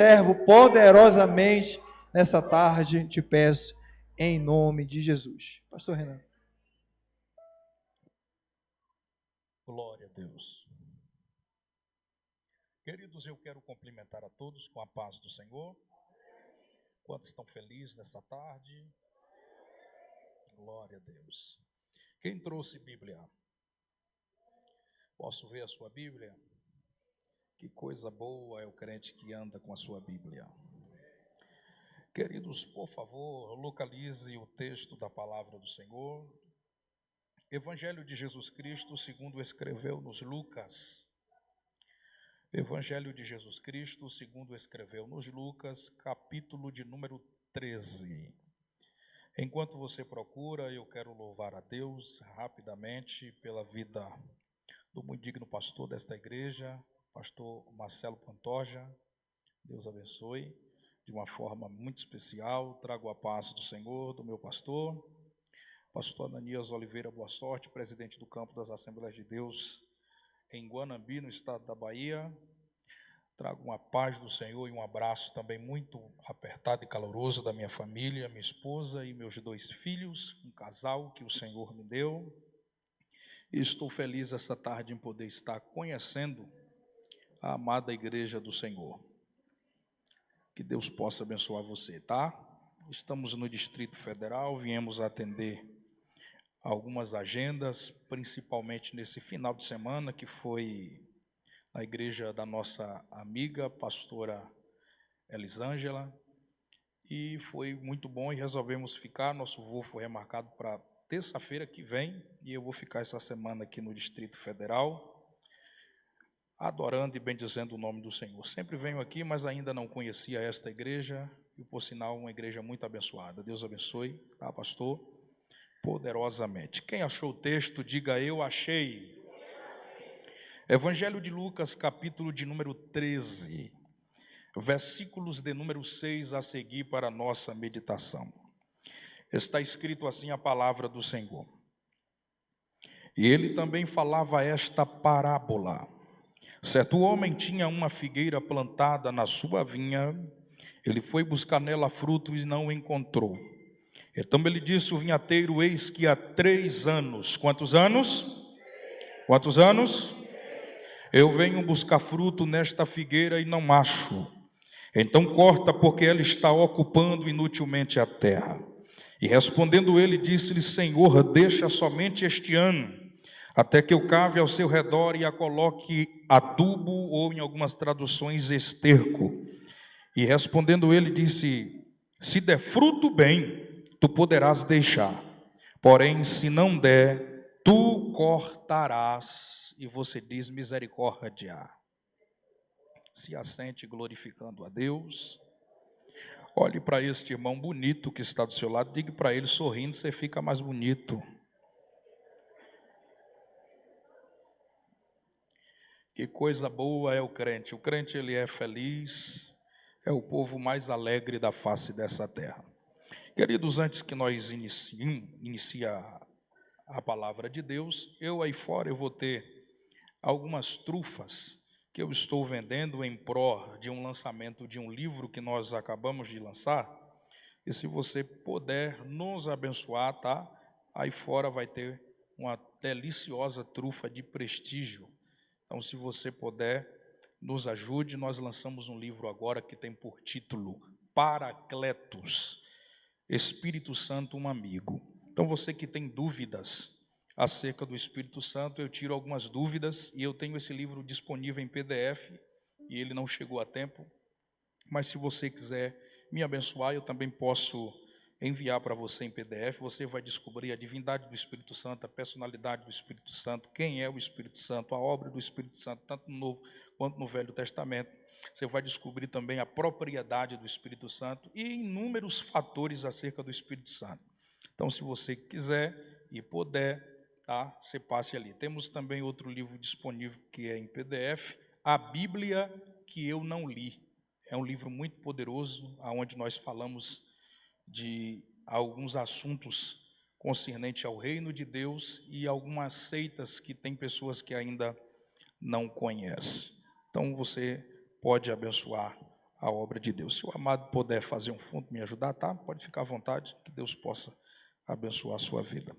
servo poderosamente nessa tarde, te peço, em nome de Jesus. Pastor Renan. Glória a Deus. Queridos, eu quero cumprimentar a todos com a paz do Senhor. Quantos estão felizes nessa tarde? Glória a Deus. Quem trouxe Bíblia? Posso ver a sua Bíblia? Que coisa boa é o crente que anda com a sua Bíblia. Queridos, por favor, localize o texto da palavra do Senhor. Evangelho de Jesus Cristo, segundo escreveu-nos Lucas. Evangelho de Jesus Cristo, segundo escreveu-nos Lucas, capítulo de número 13. Enquanto você procura, eu quero louvar a Deus rapidamente pela vida do muito digno pastor desta igreja, pastor Marcelo Pantoja. Deus abençoe de uma forma muito especial. Trago a paz do Senhor, do meu pastor Ananias Oliveira Boa Sorte, presidente do campo das Assembleias de Deus em Guanambi, no estado da Bahia. Trago uma paz do Senhor e um abraço também muito apertado e caloroso da minha família, minha esposa e meus 2 filhos, um casal que o Senhor me deu. E estou feliz essa tarde em poder estar conhecendo a amada igreja do Senhor. Que Deus possa abençoar você, tá? Estamos no Distrito Federal, viemos atender algumas agendas, principalmente nesse final de semana, que foi na igreja da nossa amiga, pastora Elisângela, e foi muito bom e resolvemos ficar. Nosso voo foi remarcado para terça-feira que vem, e eu vou ficar essa semana aqui no Distrito Federal, adorando e bendizendo o nome do Senhor. Sempre venho aqui, mas ainda não conhecia esta igreja, e por sinal, uma igreja muito abençoada. Deus abençoe, tá, pastor? Poderosamente. Quem achou o texto, diga eu achei. Evangelho de Lucas, capítulo de número 13. Versículos de número 6 a seguir para a nossa meditação. Está escrito assim a palavra do Senhor. E ele também falava esta parábola. Certo homem tinha uma figueira plantada na sua vinha. Ele foi buscar nela frutos e não o encontrou. Então ele disse ao vinhateiro: eis que há 3 anos. Quantos anos? Quantos anos? Eu venho buscar fruto nesta figueira e não acho. Então corta, porque ela está ocupando inutilmente a terra. E respondendo ele, disse-lhe: Senhor, deixa somente este ano, até que eu cave ao seu redor e a coloque adubo, ou em algumas traduções, esterco. E respondendo ele, disse: se der fruto, bem, tu poderás deixar. Porém, se não der, tu cortarás. E você diz: misericórdia. Se assente glorificando a Deus. Olhe para este irmão bonito que está do seu lado, diga para ele, sorrindo, você fica mais bonito. Que coisa boa é o crente. O crente, ele é feliz, é o povo mais alegre da face dessa terra. Queridos, antes que nós inicie a palavra de Deus, eu aí fora eu vou ter algumas trufas que eu estou vendendo em pró de um lançamento de um livro que nós acabamos de lançar. E se você puder nos abençoar, tá? Aí fora vai ter uma deliciosa trufa de prestígio. Então, se você puder, nos ajude. Nós lançamos um livro agora que tem por título Paracletos, Espírito Santo, um amigo. Então, você que tem dúvidas acerca do Espírito Santo, eu tiro algumas dúvidas e eu tenho esse livro disponível em PDF e ele não chegou a tempo. Mas se você quiser me abençoar, eu também posso enviar para você em PDF. Você vai descobrir a divindade do Espírito Santo, a personalidade do Espírito Santo, quem é o Espírito Santo, a obra do Espírito Santo, tanto no Novo quanto no Velho Testamento. Você vai descobrir também a propriedade do Espírito Santo e inúmeros fatores acerca do Espírito Santo. Então, se você quiser e puder, tá, você passe ali. Temos também outro livro disponível que é em PDF, A Bíblia que eu não li. É um livro muito poderoso, onde nós falamos de alguns assuntos concernentes ao reino de Deus e algumas seitas que tem pessoas que ainda não conhecem. Então você pode abençoar a obra de Deus. Se o amado puder fazer um fundo, me ajudar, tá? Pode ficar à vontade, que Deus possa abençoar a sua vida.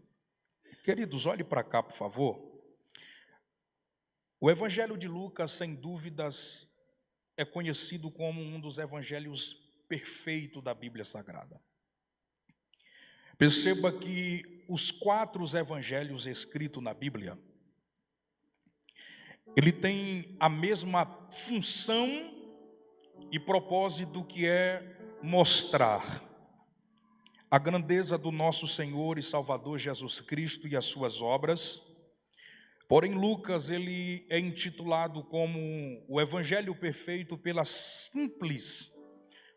Queridos, olhe para cá, por favor. O Evangelho de Lucas, sem dúvidas, é conhecido como um dos evangelhos perfeitos da Bíblia Sagrada. Perceba que os 4 evangelhos escritos na Bíblia, ele tem a mesma função e propósito, que é mostrar a grandeza do nosso Senhor e Salvador Jesus Cristo e as suas obras. Porém, Lucas, ele é intitulado como o Evangelho Perfeito pela simples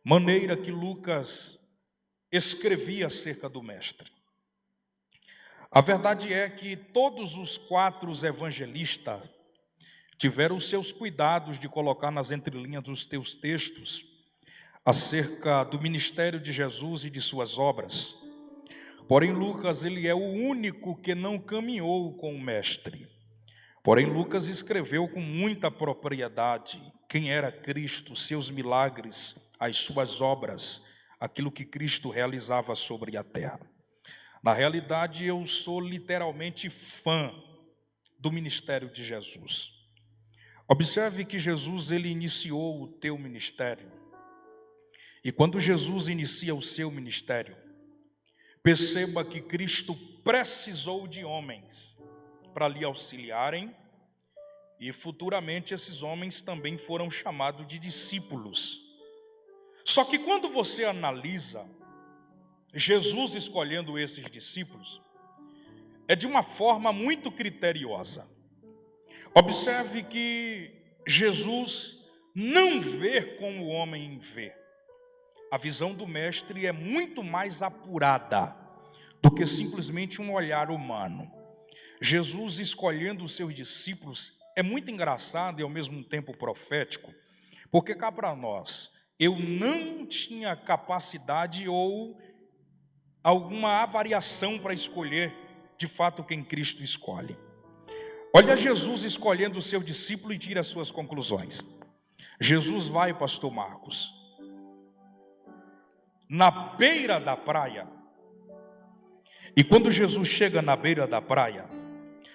maneira que Lucas escrevia acerca do Mestre. A verdade é que todos os 4 evangelistas tiveram os seus cuidados de colocar nas entrelinhas dos teus textos acerca do ministério de Jesus e de suas obras. Porém, Lucas, ele é o único que não caminhou com o Mestre. Porém, Lucas escreveu com muita propriedade quem era Cristo, seus milagres, as suas obras, aquilo que Cristo realizava sobre a terra. Na realidade, eu sou literalmente fã do ministério de Jesus. Observe que Jesus, ele iniciou o teu ministério. E quando Jesus inicia o seu ministério, perceba que Cristo precisou de homens para lhe auxiliarem, e futuramente esses homens também foram chamados de discípulos. Só que quando você analisa Jesus escolhendo esses discípulos, é de uma forma muito criteriosa. Observe que Jesus não vê como o homem vê. A visão do mestre é muito mais apurada do que simplesmente um olhar humano. Jesus escolhendo os seus discípulos é muito engraçado e ao mesmo tempo profético, porque cá para nós, eu não tinha capacidade ou alguma avaliação para escolher de fato quem Cristo escolhe. Olha Jesus escolhendo o seu discípulo e tira as suas conclusões. Jesus vai, pastor Marcos, na beira da praia, e quando Jesus chega na beira da praia,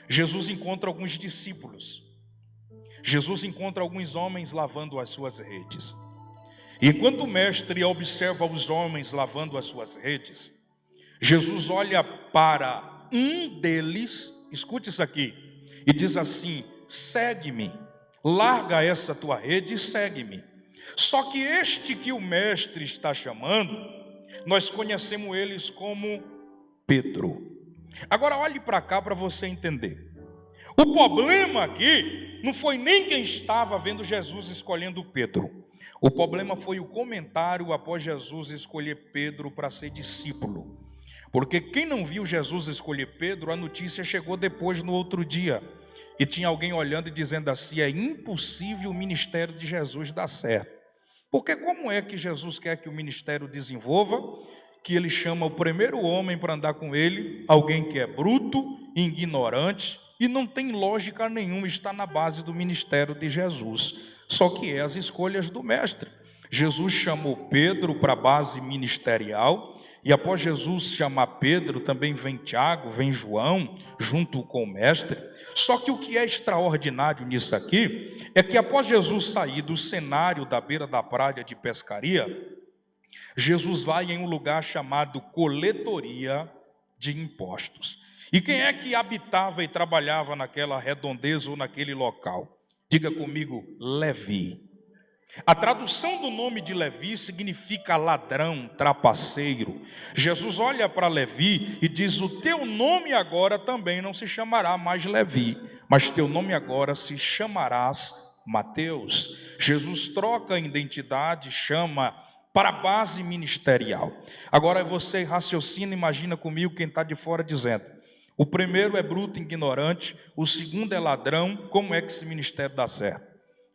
Jesus encontra alguns discípulos. Jesus encontra alguns homens lavando as suas redes. E enquanto o mestre observa os homens lavando as suas redes, Jesus olha para um deles, escute isso aqui, e diz assim: segue-me, larga essa tua rede e segue-me. Só que este que o mestre está chamando, nós conhecemos eles como Pedro. Agora olhe para cá para você entender. O problema aqui não foi nem quem estava vendo Jesus escolhendo Pedro. O problema foi o comentário após Jesus escolher Pedro para ser discípulo. Porque quem não viu Jesus escolher Pedro, a notícia chegou depois no outro dia. E tinha alguém olhando e dizendo assim: é impossível o ministério de Jesus dar certo. Porque como é que Jesus quer que o ministério desenvolva, que ele chama o primeiro homem para andar com ele, alguém que é bruto, ignorante, e não tem lógica nenhuma, está na base do ministério de Jesus. Só que é as escolhas do mestre. Jesus chamou Pedro para a base ministerial, e após Jesus chamar Pedro, também vem Tiago, vem João, junto com o mestre. Só que o que é extraordinário nisso aqui, é que após Jesus sair do cenário da beira da praia de pescaria, Jesus vai em um lugar chamado coletoria de impostos. E quem é que habitava e trabalhava naquela redondeza ou naquele local? Diga comigo: Levi. A tradução do nome de Levi significa ladrão, trapaceiro. Jesus olha para Levi e diz: o teu nome agora também não se chamará mais Levi, mas teu nome agora se chamarás Mateus. Jesus troca a identidade, chama para a base ministerial. Agora você raciocina, imagina comigo quem está de fora dizendo: o primeiro é bruto e ignorante, o segundo é ladrão. Como é que esse ministério dá certo?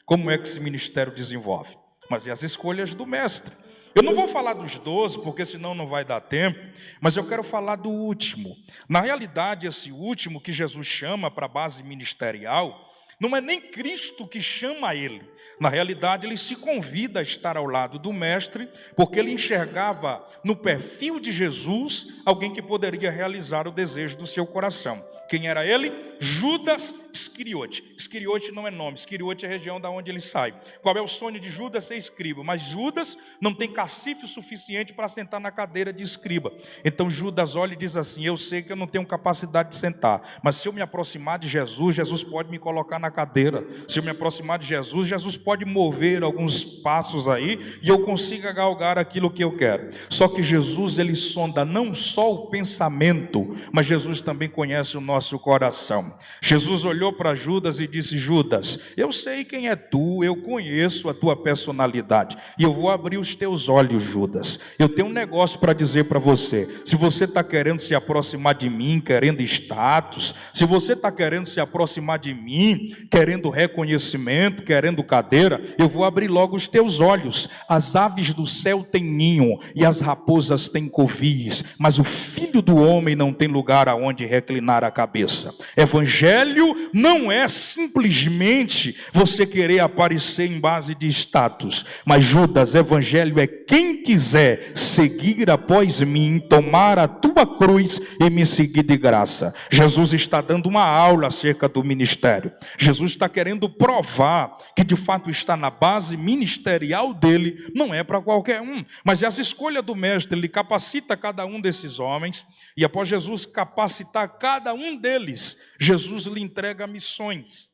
Como é que esse ministério desenvolve? Mas e as escolhas do mestre? Eu não vou falar dos 12, porque senão não vai dar tempo, mas eu quero falar do último. Na realidade, esse último que Jesus chama para a base ministerial, Não é nem Cristo que chama ele. Na realidade, ele se convida a estar ao lado do mestre, porque ele enxergava no perfil de Jesus alguém que poderia realizar o desejo do seu coração. Quem era ele? Judas Iscariote. Iscariote não é nome, Iscariote é a região da onde ele sai. Qual é o sonho de Judas? Ser escriba. Mas Judas não tem cacife suficiente para sentar na cadeira de escriba. Então Judas olha e diz assim: eu sei que eu não tenho capacidade de sentar, mas se eu me aproximar de Jesus, Jesus pode me colocar na cadeira. Se eu me aproximar de Jesus, Jesus pode mover alguns passos aí e eu consiga galgar aquilo que eu quero. Só que Jesus, ele sonda não só o pensamento, mas Jesus também conhece o nosso coração. Jesus olhou para Judas e disse: Judas, eu sei quem é tu, eu conheço a tua personalidade e eu vou abrir os teus olhos, Judas. Eu tenho um negócio para dizer para você. Se você está querendo se aproximar de mim, querendo status, se você está querendo se aproximar de mim, querendo reconhecimento, querendo cadeira, eu vou abrir logo os teus olhos. As aves do céu têm ninho e as raposas têm covis, mas o Filho do Homem não tem lugar aonde reclinar a cabeça. Evangelho não é simplesmente você querer aparecer em base de status, mas Judas, evangelho é quem quiser seguir após mim, tomar a tua cruz e me seguir de graça. Jesus está dando uma aula acerca do ministério. Jesus está querendo provar que de fato está na base ministerial dele, não é para qualquer um, mas é as escolhas do mestre. Ele capacita cada um desses homens e após Jesus capacitar cada um deles, Jesus lhe entrega missões.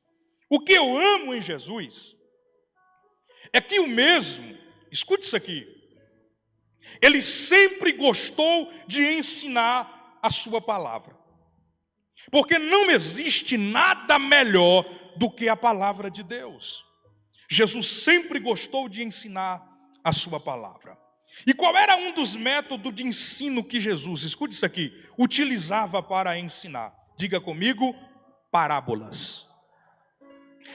O que eu amo em Jesus é que o mesmo, escute isso aqui, ele sempre gostou de ensinar a sua palavra. Porque não existe nada melhor do que a palavra de Deus. Jesus sempre gostou de ensinar a sua palavra. E qual era um dos métodos de ensino que Jesus, escute isso aqui, utilizava para ensinar? Diga comigo, parábolas.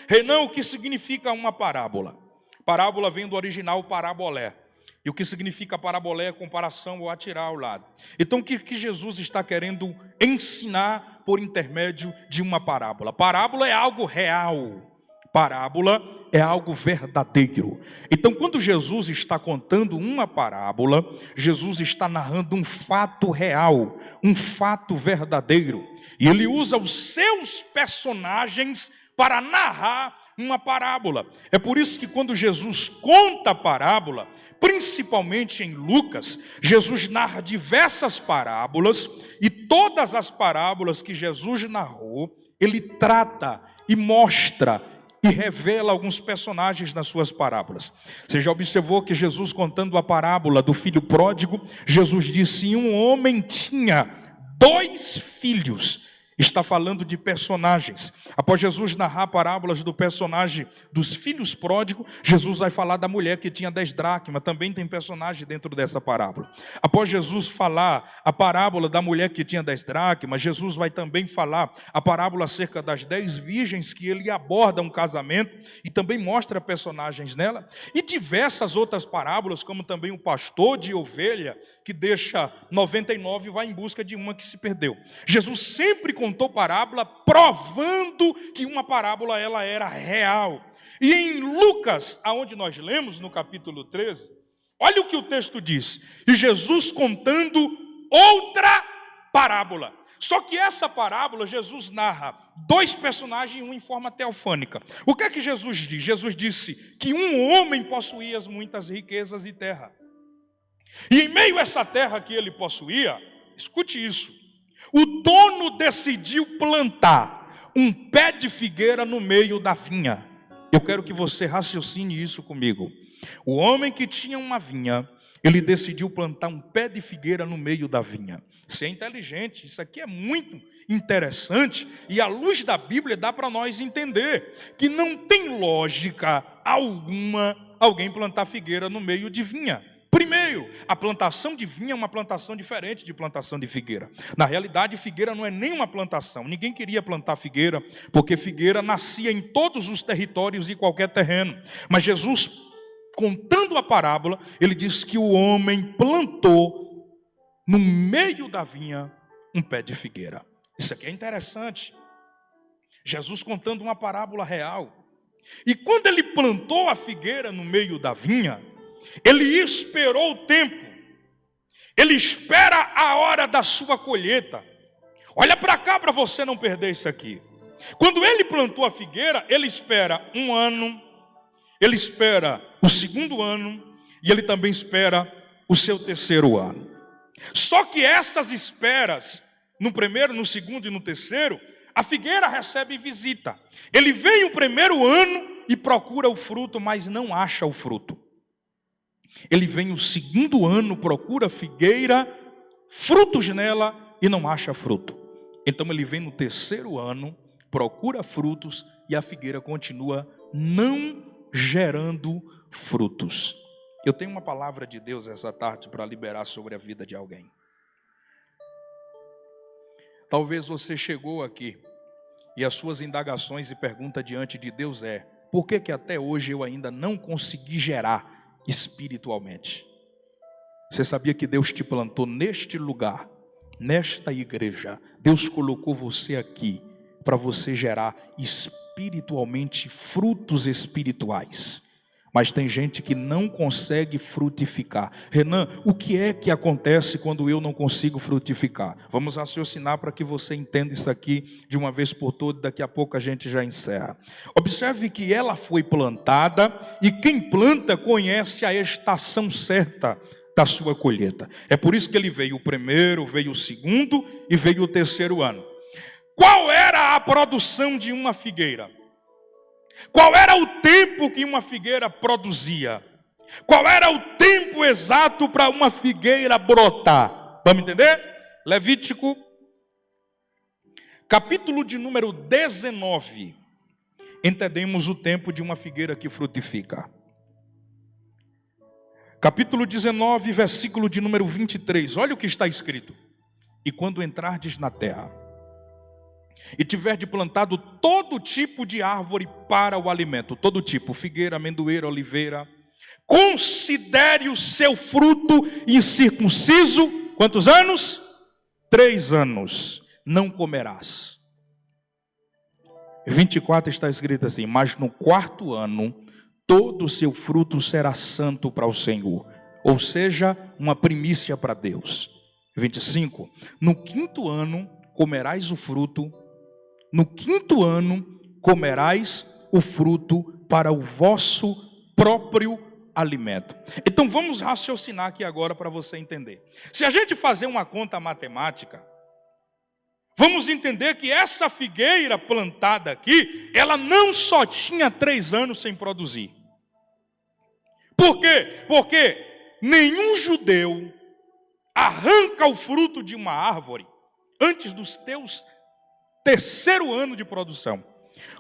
Renan, o que significa uma parábola? Parábola vem do original parabolé. E o que significa parabolé é comparação ou atirar ao lado. Então o que Jesus está querendo ensinar por intermédio de uma parábola? Parábola é algo real. Parábola é algo verdadeiro. Então quando Jesus está contando uma parábola, Jesus está narrando um fato real, um fato verdadeiro. E ele usa os seus personagens para narrar uma parábola. É por isso que quando Jesus conta a parábola, principalmente em Lucas, Jesus narra diversas parábolas, e todas as parábolas que Jesus narrou, ele trata e mostra e revela alguns personagens nas suas parábolas. Você já observou que Jesus, contando a parábola do filho pródigo, Jesus disse: um homem tinha 2 filhos. Está falando de personagens. Após Jesus narrar parábolas do personagem dos filhos pródigos, Jesus vai falar da mulher que tinha 10 dracmas, também tem personagem dentro dessa parábola. Após Jesus falar a parábola da mulher que tinha 10 dracmas, Jesus vai também falar a parábola acerca das 10 virgens, que ele aborda um casamento e também mostra personagens nela, e diversas outras parábolas, como também o pastor de ovelha, que deixa 99 e vai em busca de uma que se perdeu. Jesus sempre contou parábola provando que uma parábola ela era real. E em Lucas, aonde nós lemos no capítulo 13, olha o que o texto diz: e Jesus contando outra parábola. Só que essa parábola Jesus narra 2 personagens e um em forma teofânica. O que é que Jesus diz? Jesus disse que um homem possuía muitas riquezas e terra. E em meio a essa terra que ele possuía, escute isso, o dono decidiu plantar um pé de figueira no meio da vinha. Eu quero que você raciocine isso comigo. O homem que tinha uma vinha, ele decidiu plantar um pé de figueira no meio da vinha. Isso é inteligente, isso aqui é muito interessante, e à luz da Bíblia dá para nós entender que não tem lógica alguma alguém plantar figueira no meio de vinha. Primeiro, a plantação de vinha é uma plantação diferente de plantação de figueira. Na realidade, figueira não é nem uma plantação. Ninguém queria plantar figueira, porque figueira nascia em todos os territórios e qualquer terreno. Mas Jesus, contando a parábola, ele diz que o homem plantou no meio da vinha um pé de figueira. Isso aqui é interessante. Jesus contando uma parábola real. E quando ele plantou a figueira no meio da vinha, ele esperou o tempo. Ele espera a hora da sua colheita. Olha para cá para você não perder isso aqui. Quando ele plantou a figueira, ele espera um ano, ele espera o segundo ano e ele também espera o seu terceiro ano. Só que essas esperas, no primeiro, no segundo e no terceiro, a figueira recebe visita. Ele vem o primeiro ano e procura o fruto, mas não acha o fruto. Ele vem o segundo ano, procura a figueira, frutos nela e não acha fruto. Então ele vem no terceiro ano, procura frutos e a figueira continua não gerando frutos. Eu tenho uma palavra de Deus essa tarde para liberar sobre a vida de alguém. Talvez você chegou aqui e as suas indagações e perguntas diante de Deus é: por que até hoje eu ainda não consegui gerar espiritualmente? Você sabia que Deus te plantou neste lugar, nesta igreja? Deus colocou você aqui para você gerar espiritualmente frutos espirituais. Mas tem gente que não consegue frutificar. Renan, o que é que acontece quando eu não consigo frutificar? Vamos raciocinar para que você entenda isso aqui de uma vez por todas. Daqui a pouco a gente já encerra. Observe que ela foi plantada e quem planta conhece a estação certa da sua colheita. É por isso que ele veio o primeiro, veio o segundo e veio o terceiro ano. Qual era a produção de uma figueira? Qual era o tempo que uma figueira produzia? Qual era o tempo exato para uma figueira brotar? Vamos entender? Levítico, capítulo de número 19. Entendemos o tempo de uma figueira que frutifica. Capítulo 19, versículo de número 23. Olha o que está escrito. E quando entrardes na terra, e tiver de plantado todo tipo de árvore para o alimento, todo tipo, figueira, amendoeira, oliveira, considere o seu fruto incircunciso, quantos anos? 3 anos, não comerás. 24 está escrito assim: mas no 4º ano, todo o seu fruto será santo para o Senhor, ou seja, uma primícia para Deus. 25, no 5º ano comerás o fruto. No 5º ano comerás o fruto para o vosso próprio alimento. Então vamos raciocinar aqui agora para você entender. Se a gente fazer uma conta matemática, vamos entender que essa figueira plantada aqui, ela não só tinha 3 anos sem produzir. Por quê? Porque nenhum judeu arranca o fruto de uma árvore antes dos teus 3º ano de produção.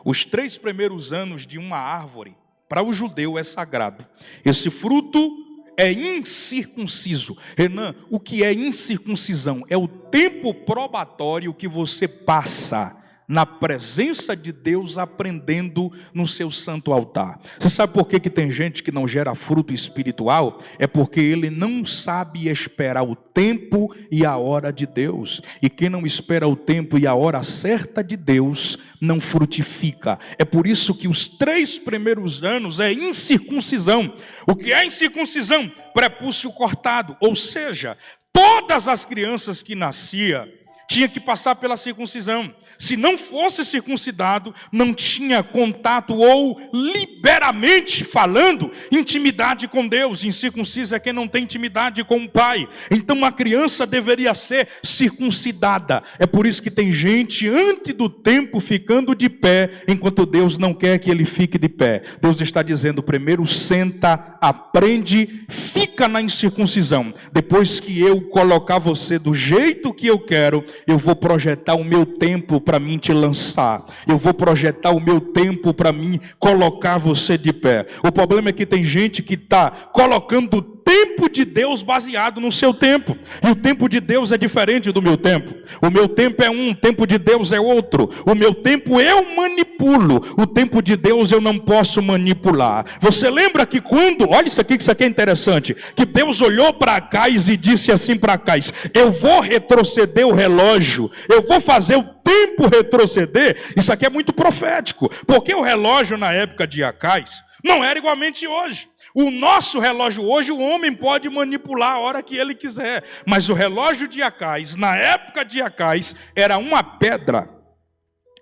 Os 3 primeiros anos de uma árvore, para o judeu é sagrado. Esse fruto é incircunciso. Renan, o que é incircuncisão? É o tempo probatório que você passa na presença de Deus, aprendendo no seu santo altar. Você sabe por que tem gente que não gera fruto espiritual? É porque ele não sabe esperar o tempo e a hora de Deus. E quem não espera o tempo e a hora certa de Deus, não frutifica. É por isso que os 3 primeiros anos é incircuncisão. O que é incircuncisão? Prepúcio cortado. Ou seja, todas as crianças que nasciam tinham que passar pela circuncisão. Se não fosse circuncidado, não tinha contato ou, liberamente falando, intimidade com Deus. Incircunciso é quem não tem intimidade com o Pai. Então a criança deveria ser circuncidada. É por isso que tem gente antes do tempo ficando de pé, enquanto Deus não quer que ele fique de pé. Deus está dizendo: primeiro senta, aprende, fica na incircuncisão. Depois que eu colocar você do jeito que eu quero, eu vou projetar o meu tempo para mim te lançar. Eu vou projetar o meu tempo para mim colocar você de pé. O problema é que tem gente que está colocando o tempo de Deus baseado no seu tempo. E o tempo de Deus é diferente do meu tempo. O meu tempo é um, o tempo de Deus é outro. O meu tempo eu manipulo. O tempo de Deus eu não posso manipular. Você lembra que quando, olha isso aqui é interessante, que Deus olhou para Acais e disse assim para Acais: eu vou retroceder o relógio, eu vou fazer o tempo tempo retroceder, isso aqui é muito profético, porque o relógio na época de Acais não era igualmente hoje. O nosso relógio hoje, o homem pode manipular a hora que ele quiser, mas o relógio de Acais, na época de Acais, era uma pedra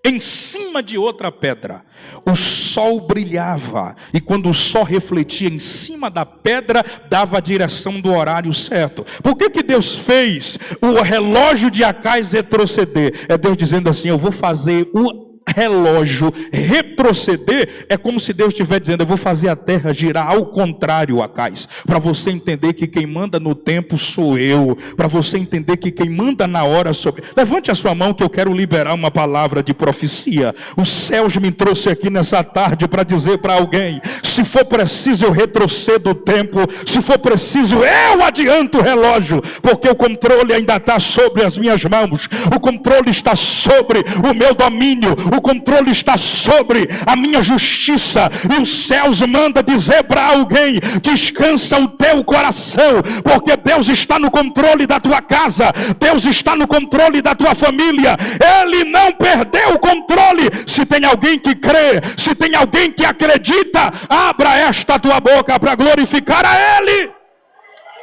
em cima de outra pedra. O sol brilhava, e quando o sol refletia em cima da pedra, dava a direção do horário certo. Por que Deus fez o relógio de Acais retroceder? É Deus dizendo assim: eu vou fazer o relógio retroceder. É como se Deus estivesse dizendo: eu vou fazer a terra girar ao contrário, Acais, para você entender que quem manda no tempo sou eu, para você entender que quem manda na hora sou eu. Levante a sua mão que eu quero liberar uma palavra de profecia. Os céus me trouxe aqui nessa tarde para dizer para alguém: se for preciso eu retrocedo o tempo, se for preciso eu adianto o relógio, porque o controle ainda está sobre as minhas mãos, o controle está sobre o meu domínio, o controle está sobre a minha justiça, e os céus manda dizer para alguém: descansa o teu coração, porque Deus está no controle da tua casa, Deus está no controle da tua família, Ele não perdeu o controle. Se tem alguém que crê, se tem alguém que acredita, abra esta tua boca para glorificar a Ele.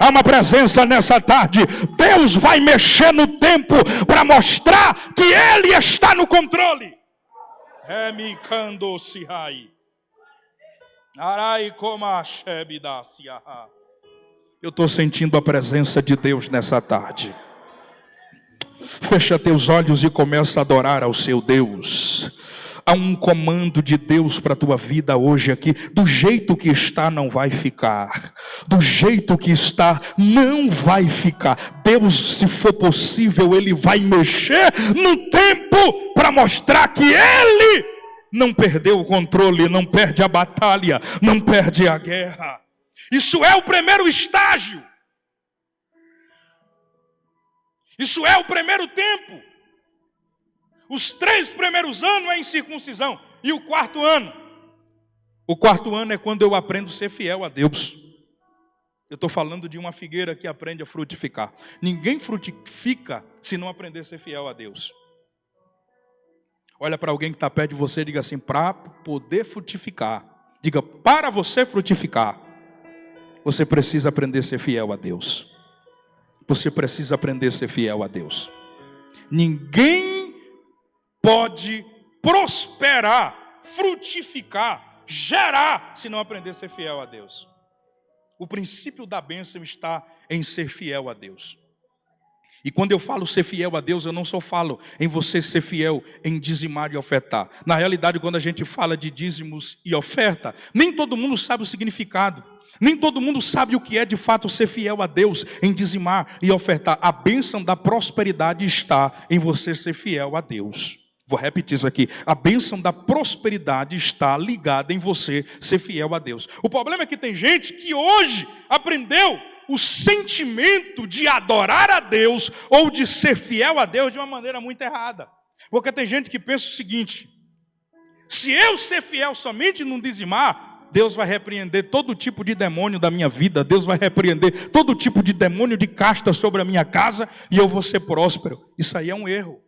Há uma presença nessa tarde. Deus vai mexer no tempo para mostrar que Ele está no controle. Eu estou sentindo a presença de Deus nessa tarde. Fecha teus olhos e começa a adorar ao seu Deus. Há um comando de Deus para a tua vida hoje aqui. Do jeito que está não vai ficar. Do jeito que está não vai ficar. Deus, se for possível, Ele vai mexer no tempo para mostrar que Ele não perdeu o controle, não perde a batalha, não perde a guerra. Isso é o primeiro estágio. Isso é o primeiro tempo. Os 3 primeiros anos é em circuncisão. E o 4º ano? O 4º ano é quando eu aprendo a ser fiel a Deus. Eu estou falando de uma figueira que aprende a frutificar. Ninguém frutifica se não aprender a ser fiel a Deus. Olha para alguém que está perto de você e diga assim: para poder frutificar. Diga: para você frutificar, você precisa aprender a ser fiel a Deus. Você precisa aprender a ser fiel a Deus. Ninguém pode prosperar, frutificar, gerar, se não aprender a ser fiel a Deus. O princípio da bênção está em ser fiel a Deus. E quando eu falo ser fiel a Deus, eu não só falo em você ser fiel em dizimar e ofertar. Na realidade, quando a gente fala de dízimos e oferta, nem todo mundo sabe o significado. Nem todo mundo sabe o que é de fato ser fiel a Deus em dizimar e ofertar. A bênção da prosperidade está em você ser fiel a Deus. Vou repetir isso aqui. A bênção da prosperidade está ligada em você ser fiel a Deus. O problema é que tem gente que hoje aprendeu o sentimento de adorar a Deus ou de ser fiel a Deus de uma maneira muito errada. Porque tem gente que pensa o seguinte: se eu ser fiel somente no dizimar, Deus vai repreender todo tipo de demônio da minha vida, Deus vai repreender todo tipo de demônio de casta sobre a minha casa e eu vou ser próspero. Isso aí é um erro.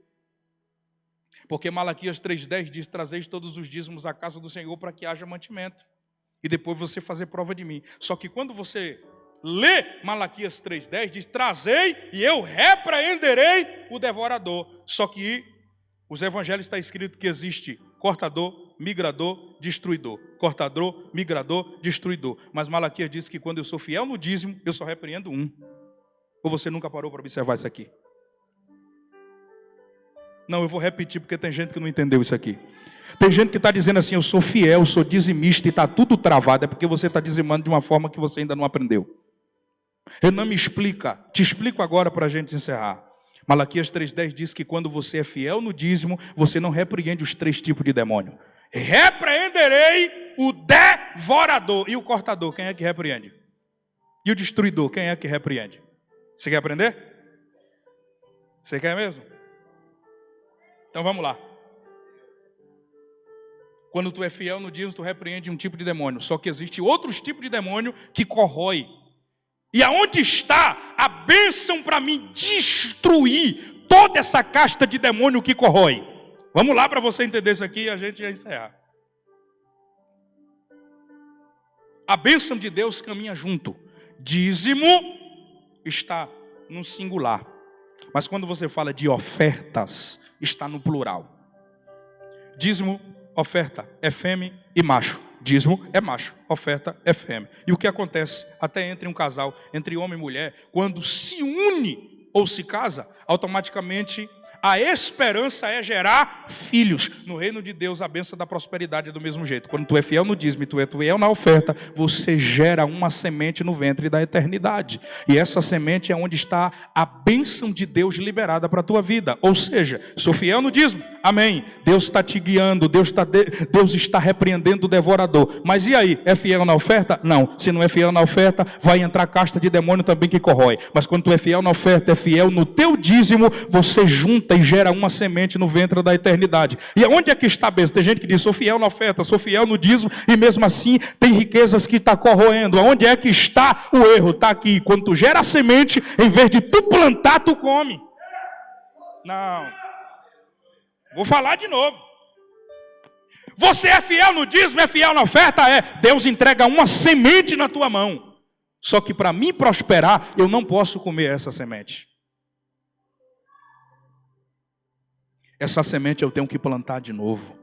Porque Malaquias 3,10 diz: trazeis todos os dízimos à casa do Senhor para que haja mantimento. E depois você fazer prova de mim. Só que quando você lê Malaquias 3,10, diz: trazei e eu repreenderei o devorador. Só que os evangelhos está escrito que existe cortador, migrador, destruidor. Cortador, migrador, destruidor. Mas Malaquias diz que quando eu sou fiel no dízimo, eu só repreendo um. Ou você nunca parou para observar isso aqui? Não, eu vou repetir porque tem gente que não entendeu isso aqui. Tem gente que está dizendo assim: eu sou fiel, eu sou dizimista e está tudo travado. É porque você está dizimando de uma forma que você ainda não aprendeu. Eu não me explica. Te explico agora para a gente encerrar. Malaquias 3,10 diz que quando você é fiel no dízimo, você não repreende os 3 tipos de demônio. Repreenderei o devorador. E o cortador, quem é que repreende? E o destruidor, quem é que repreende? Você quer aprender? Você quer mesmo? Então vamos lá. Quando tu é fiel no dízimo, tu repreende um tipo de demônio. Só que existe outros tipos de demônio que corrói. E aonde está a bênção para me destruir toda essa casta de demônio que corrói? Vamos lá para você entender isso aqui e a gente já encerrar. A bênção de Deus caminha junto. Dízimo está no singular. Mas quando você fala de ofertas, está no plural. Dízimo, oferta é fêmea e macho. Dízimo é macho, oferta é fêmea. E o que acontece até entre um casal, entre homem e mulher, quando se une ou se casa, automaticamente a esperança é gerar filhos. No reino de Deus, a bênção da prosperidade é do mesmo jeito. Quando tu é fiel no dízimo e tu é fiel na oferta, você gera uma semente no ventre da eternidade. E essa semente é onde está a bênção de Deus liberada para a tua vida. Ou seja, sou fiel no dízimo, amém. Deus está te guiando, Deus está repreendendo o devorador. Mas e aí, é fiel na oferta? Não. Se não é fiel na oferta, vai entrar casta de demônio também que corrói. Mas quando tu é fiel na oferta, é fiel no teu dízimo, você junta e gera uma semente no ventre da eternidade. E onde é que está a bênção? Tem gente que diz, sou fiel na oferta, sou fiel no dízimo, e mesmo assim tem riquezas que está corroendo. Onde é que está o erro? Está aqui. Quando tu gera a semente, em vez de tu plantar, tu come. Não. Vou falar de novo. Você é fiel no dízimo, é fiel na oferta? É. Deus entrega uma semente na tua mão. Só que para mim prosperar, eu não posso comer essa semente. Essa semente eu tenho que plantar de novo.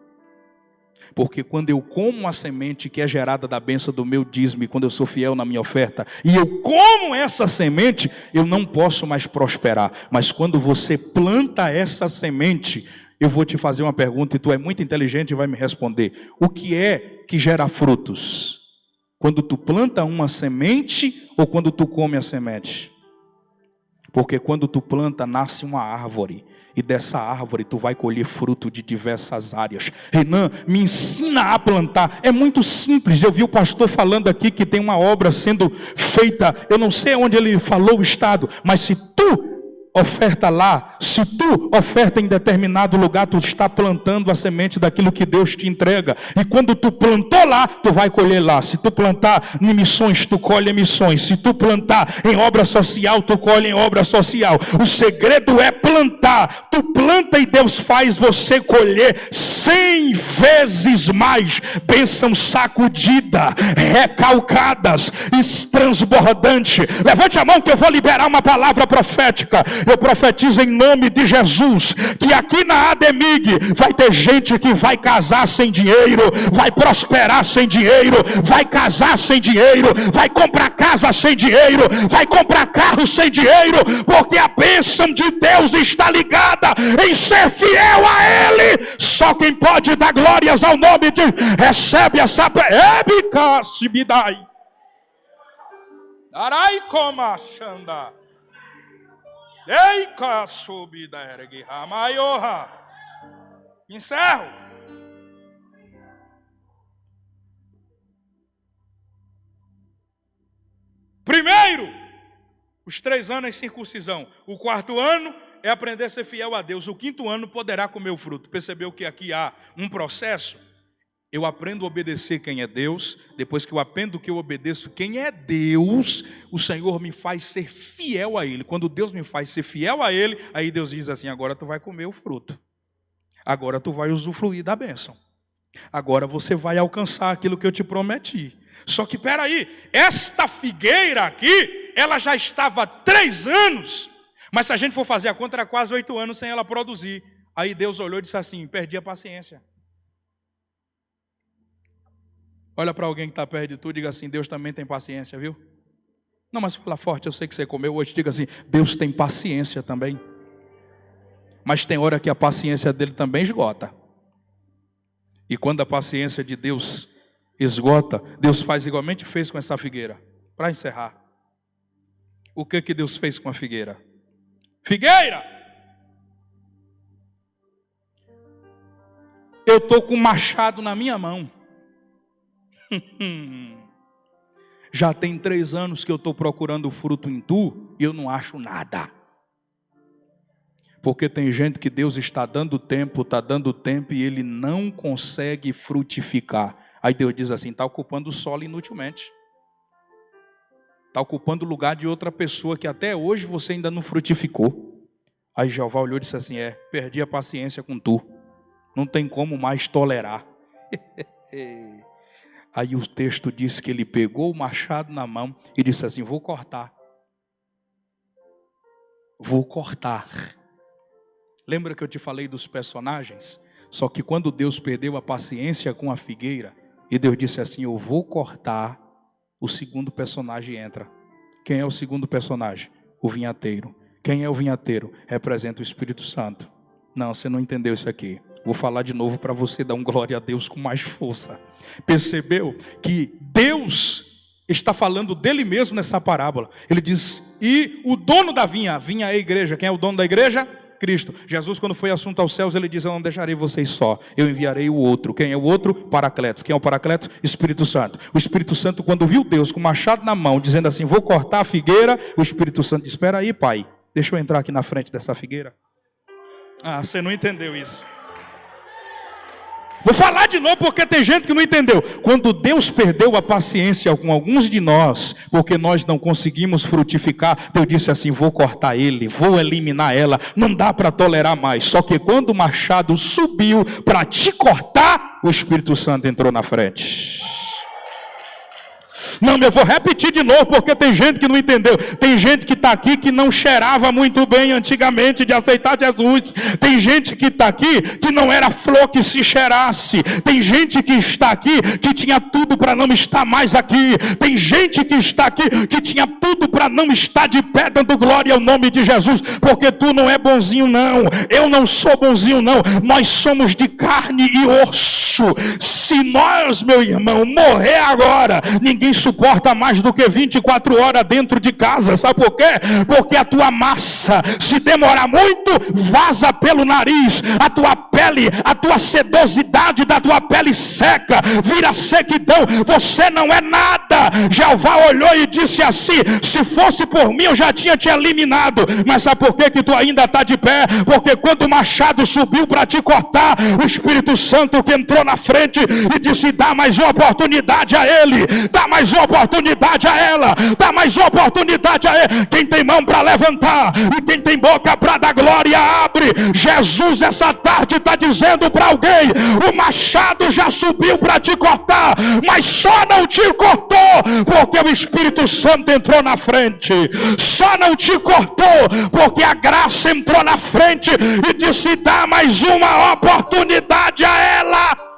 Porque quando eu como a semente que é gerada da bênção do meu dízimo, e quando eu sou fiel na minha oferta, e eu como essa semente, eu não posso mais prosperar. Mas quando você planta essa semente, eu vou te fazer uma pergunta, e tu é muito inteligente e vai me responder. O que é que gera frutos? Quando tu planta uma semente, ou quando tu come a semente? Porque quando tu planta, nasce uma árvore. E dessa árvore tu vai colher fruto de diversas áreas. Renan, me ensina a plantar. É muito simples. Eu vi o pastor falando aqui que tem uma obra sendo feita. Eu não sei onde ele falou o estado. Mas se tu oferta lá, se tu oferta em determinado lugar, tu está plantando a semente daquilo que Deus te entrega. E quando tu plantou lá, tu vai colher lá. Se tu plantar em missões, tu colhe em missões. Se tu plantar em obra social, tu colhe em obra social. O segredo é plantar. Tu planta e Deus faz você colher 100 vezes mais. Bênção sacudida, recalcadas, transbordante. Levante a mão que eu vou liberar uma palavra profética. Eu profetizo em nome de Jesus que aqui na Ademig vai ter gente que vai casar sem dinheiro, vai prosperar sem dinheiro, vai casar sem dinheiro, vai comprar casa sem dinheiro, vai comprar carro sem dinheiro, porque a bênção de Deus está ligada em ser fiel a Ele. Só quem pode dar glórias ao nome de recebe essa ebicasibidai. Arai coma xanda. Ei, caçubida ergue ramaioha. Encerro. Primeiro, os 3 anos é circuncisão. O 4º ano é aprender a ser fiel a Deus. O 5º ano poderá comer o fruto. Percebeu que aqui há um processo? Eu aprendo a obedecer quem é Deus. Depois que eu aprendo que eu obedeço quem é Deus, o Senhor me faz ser fiel a Ele. Quando Deus me faz ser fiel a Ele, aí Deus diz assim, agora tu vai comer o fruto. Agora tu vai usufruir da bênção. Agora você vai alcançar aquilo que eu te prometi. Só que peraí, esta figueira aqui, ela já estava há 3 anos. Mas se a gente for fazer a conta, era quase 8 anos sem ela produzir. Aí Deus olhou e disse assim, perdi a paciência. Olha para alguém que está perto de tu e diga assim, Deus também tem paciência, viu? Não, mas fala forte, eu sei que você comeu hoje. Diga assim, Deus tem paciência também. Mas tem hora que a paciência dele também esgota. E quando a paciência de Deus esgota, Deus faz igualmente fez com essa figueira. Para encerrar. O que Deus fez com a figueira? Figueira! Eu estou com um machado na minha mão. Já tem 3 anos que eu estou procurando fruto em tu e eu não acho nada. Porque tem gente que Deus está dando tempo e ele não consegue frutificar. Aí Deus diz assim, está ocupando o solo inutilmente. Está ocupando o lugar de outra pessoa que até hoje você ainda não frutificou. Aí Jeová olhou e disse assim, perdi a paciência com tu. não tem como mais tolerar. Aí o texto diz que ele pegou o machado na mão e disse assim: vou cortar. Vou cortar. Lembra que eu te falei dos personagens? Só que quando Deus perdeu a paciência com a figueira, e Deus disse assim: eu vou cortar, o segundo personagem entra. Quem é o segundo personagem? O vinhateiro. Quem é o vinhateiro? Representa o Espírito Santo. Não, você não entendeu isso aqui. Vou falar de novo para você dar um glória a Deus com mais força. Percebeu que Deus está falando dele mesmo nessa parábola. Ele diz: e o dono da vinha, a vinha é a igreja. Quem é o dono da igreja? Cristo. Jesus, quando foi assunto aos céus, ele diz: eu não deixarei vocês só, eu enviarei o outro. Quem é o outro? Paracletos. Quem é o Paracletos? Espírito Santo. O Espírito Santo, quando viu Deus com o machado na mão, dizendo assim: vou cortar a figueira, o Espírito Santo disse: espera aí, pai, deixa eu entrar aqui na frente dessa figueira. Ah, você não entendeu isso. Vou falar de novo porque tem gente que não entendeu. Quando Deus perdeu a paciência com alguns de nós, porque nós não conseguimos frutificar, Deus disse assim: vou cortar ele, vou eliminar ela, não dá para tolerar mais. Só que quando o machado subiu para te cortar, o Espírito Santo entrou na frente. Não, eu vou repetir de novo, porque tem gente que não entendeu. Tem gente que está aqui que não cheirava muito bem antigamente de aceitar Jesus. Tem gente que está aqui que não era flor que se cheirasse. Tem gente que está aqui que tinha tudo para não estar mais aqui. Tem gente que está aqui que tinha tudo para não estar de pé dando glória ao nome de Jesus. Porque tu não é bonzinho não, eu não sou bonzinho não. Nós somos de carne e osso. Se nós, meu irmão, morrer agora, ninguém suporta mais do que 24 horas dentro de casa. Sabe por quê? Porque a tua massa, se demorar muito, vaza pelo nariz. A tua pele, a tua sedosidade da tua pele seca, vira sequidão. Você não é nada. Jeová olhou e disse assim: se fosse por mim eu já tinha te eliminado. Mas sabe por que tu ainda está de pé? Porque quando o machado subiu para te cortar, o Espírito Santo que entrou na frente e disse: dá mais uma oportunidade a ele, dá mais uma oportunidade a ela, dá mais uma oportunidade a ele. Quem tem mão para levantar e quem tem boca para dar glória, abre. Jesus essa tarde está dizendo para alguém: o machado já subiu para te cortar, mas só não te cortou porque o Espírito Santo entrou na frente. Só não te cortou porque a graça entrou na frente e disse: dá mais uma oportunidade a ela.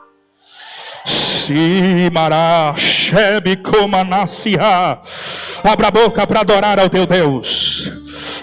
Abra a boca para adorar ao teu Deus.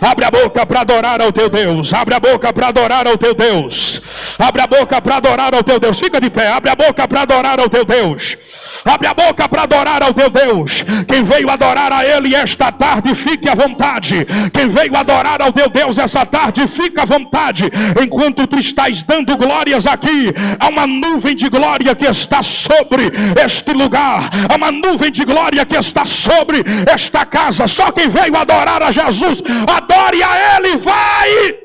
Abre a boca para adorar ao teu Deus. Abre a boca para adorar ao teu Deus. Abre a boca para adorar ao teu Deus. Fica de pé. Abre a boca para adorar ao teu Deus. Abre a boca para adorar ao teu Deus. Quem veio adorar a Ele esta tarde, fique à vontade. Quem veio adorar ao teu Deus essa tarde, fica à vontade. Enquanto tu estás dando glórias aqui, há uma nuvem de glória que está sobre este lugar. Há uma nuvem de glória que está sobre esta casa. Só quem veio adorar a Jesus, adore a Ele, vai!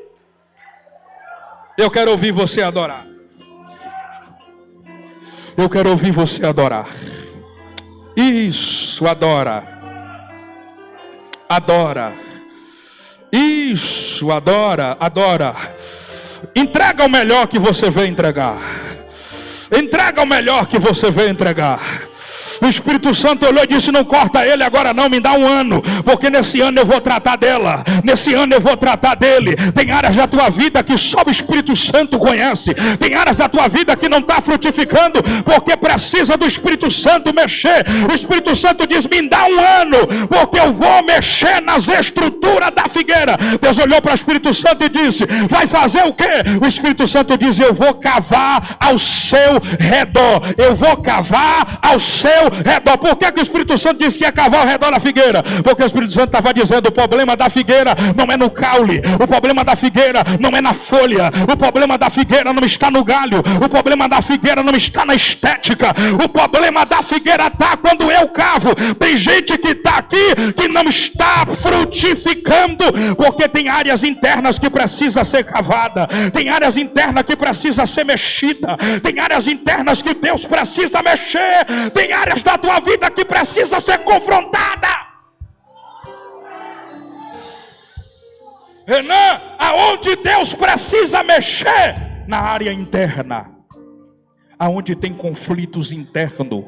Eu quero ouvir você adorar. Eu quero ouvir você adorar. Isso, adora. Adora. Isso, adora, adora. Entrega o melhor que você veio entregar. Entrega o melhor que você veio entregar. O Espírito Santo olhou e disse: não corta ele agora não, me dá um ano, porque nesse ano eu vou tratar dela, nesse ano eu vou tratar dele. Tem áreas da tua vida que só o Espírito Santo conhece. Tem áreas da tua vida que não está frutificando, porque precisa do Espírito Santo mexer. O Espírito Santo diz: me dá um ano, porque eu vou mexer nas estruturas da figueira. Deus olhou para o Espírito Santo e disse: vai fazer o quê? O Espírito Santo diz: eu vou cavar ao seu redor. Eu vou cavar ao seu redor. Por que o Espírito Santo disse que ia cavar ao redor da figueira? Porque o Espírito Santo estava dizendo: o problema da figueira não é no caule, o problema da figueira não é na folha, o problema da figueira não está no galho, o problema da figueira não está na estética, o problema da figueira está quando eu cavo. Tem gente que está aqui que não está frutificando, porque tem áreas internas que precisa ser cavada, tem áreas internas que precisa ser mexida, tem áreas internas que Deus precisa mexer, tem áreas da tua vida que precisa ser confrontada. Renan, aonde Deus precisa mexer? Na área interna. aonde tem conflitos internos,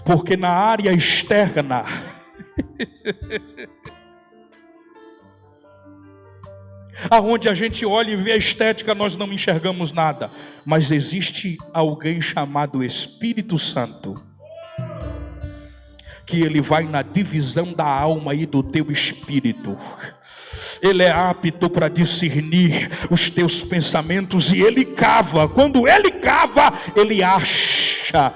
porque na área externa aonde a gente olha e vê a estética, nós não enxergamos nada, mas existe alguém chamado Espírito Santo, que ele vai na divisão da alma e do teu espírito. Ele é apto para discernir os teus pensamentos e ele cava. Quando ele cava, ele acha.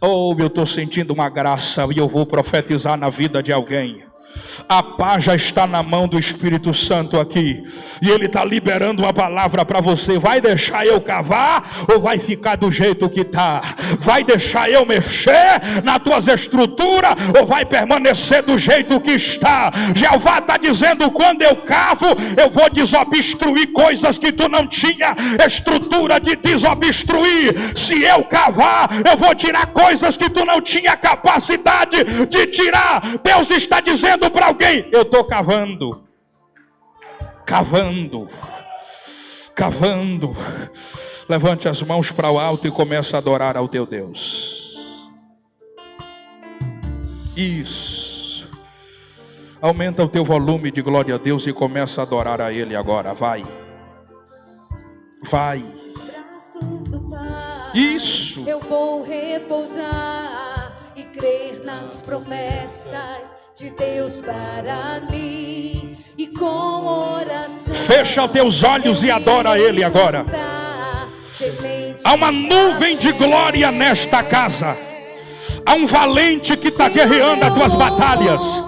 Oh, eu estou sentindo uma graça e eu vou profetizar na vida de alguém. A paz já está na mão do Espírito Santo aqui, e ele está liberando uma palavra para você. Vai deixar eu cavar ou vai ficar do jeito que está? Vai deixar eu mexer nas tuas estruturas ou vai permanecer do jeito que está? Jeová está dizendo: quando eu cavo, eu vou desobstruir coisas que tu não tinha estrutura de desobstruir. Se eu cavar, eu vou tirar coisas que tu não tinha capacidade de tirar. Deus está dizendo para alguém: eu estou cavando. Levante as mãos para o alto e comece a adorar ao teu Deus. Isso. Aumenta o teu volume de glória a Deus e começa a adorar a Ele agora. Vai. Isso. Eu vou repousar e crer nas promessas de Deus para mim, e com oração fecha os teus olhos e adora a Ele agora. Há uma nuvem de glória nesta casa. Há um valente que está guerreando as tuas batalhas.